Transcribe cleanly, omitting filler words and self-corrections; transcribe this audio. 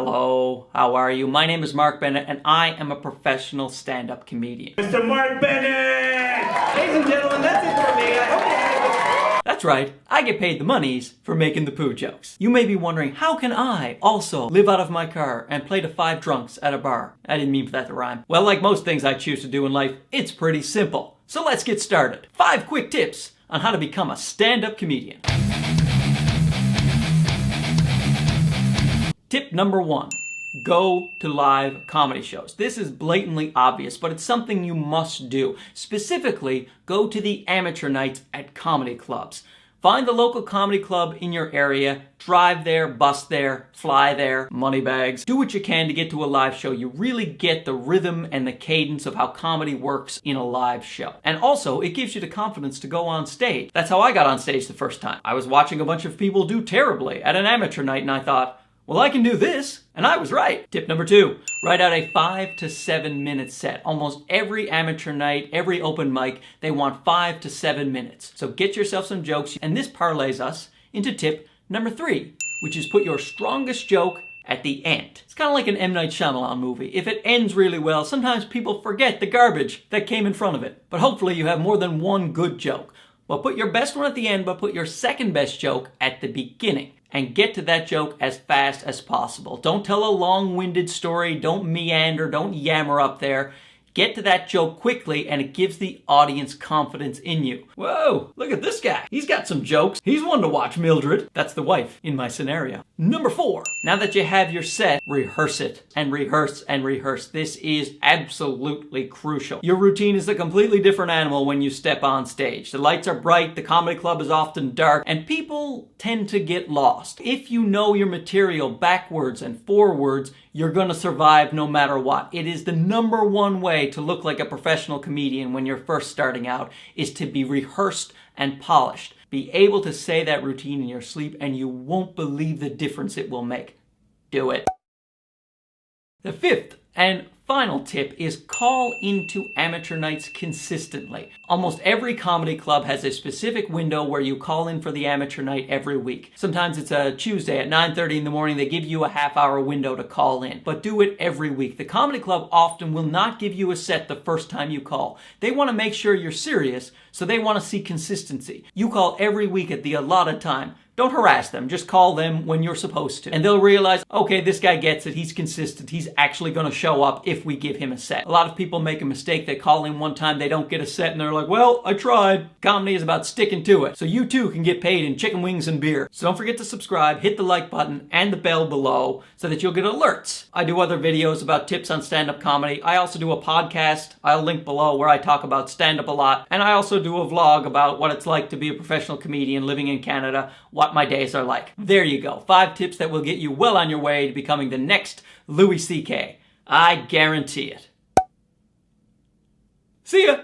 Hello, how are you? My name is Mark Bennett and I am a professional stand-up comedian. Mr. Mark Bennett! Ladies and gentlemen, that's it for me. I hope you had a That's right, I get paid the monies for making the poo jokes. You may be wondering, how can I also live out of my car and play to 5 drunks at a bar? I didn't mean for that to rhyme. Well, like most things I choose to do in life, it's pretty simple. So let's get started. 5 quick tips on how to become a stand-up comedian. Tip number 1. Go to live comedy shows. This is blatantly obvious, but it's something you must do. Specifically, go to the amateur nights at comedy clubs. Find the local comedy club in your area, drive there, bus there, fly there, money bags. Do what you can to get to a live show. You really get the rhythm and the cadence of how comedy works in a live show. And also, it gives you the confidence to go on stage. That's how I got on stage the first time. I was watching a bunch of people do terribly at an amateur night and I thought, well, I can do this, and I was right. Tip number 2, write out a 5 to 7 minute set. Almost every amateur night, every open mic, they want 5 to 7 minutes. So get yourself some jokes, and this parlays us into tip number 3, which is put your strongest joke at the end. It's kind of like an M. Night Shyamalan movie. If it ends really well, sometimes people forget the garbage that came in front of it. But hopefully you have more than one good joke. Well, put your best one at the end, but put your second best joke at the beginning. And get to that joke as fast as possible. Don't tell a long-winded story, don't meander, don't yammer up there. Get to that joke quickly and it gives the audience confidence in you. Whoa, look at this guy. He's got some jokes. He's one to watch, Mildred. That's the wife in my scenario. Number 4, now that you have your set, rehearse it and rehearse and rehearse. This is absolutely crucial. Your routine is a completely different animal when you step on stage. The lights are bright, the comedy club is often dark, and people tend to get lost. If you know your material backwards and forwards, you're gonna survive no matter what. It is the number 1 way to look like a professional comedian when you're first starting out, is to be rehearsed and polished. Be able to say that routine in your sleep and you won't believe the difference it will make. Do it. The 5th and final tip is call into amateur nights consistently. Almost every comedy club has a specific window where you call in for the amateur night every week. Sometimes it's a Tuesday at 9:30 in the morning. They give you a half-hour window to call in, but do it every week. The comedy club often will not give you a set the first time you call. They want to make sure you're serious, so they want to see consistency. You call every week at the allotted time. Don't harass them, just call them when you're supposed to. And they'll realize, okay, this guy gets it, he's consistent, he's actually gonna show up if we give him a set. A lot of people make a mistake, they call in one time, they don't get a set, and they're like, well, I tried. Comedy is about sticking to it. So you too can get paid in chicken wings and beer. So don't forget to subscribe, hit the like button and the bell below so that you'll get alerts. I do other videos about tips on stand-up comedy. I also do a podcast, I'll link below, where I talk about stand-up a lot. And I also do a vlog about what it's like to be a professional comedian living in Canada, what my days are like. There you go. 5 tips that will get you well on your way to becoming the next Louis C.K. I guarantee it. See ya!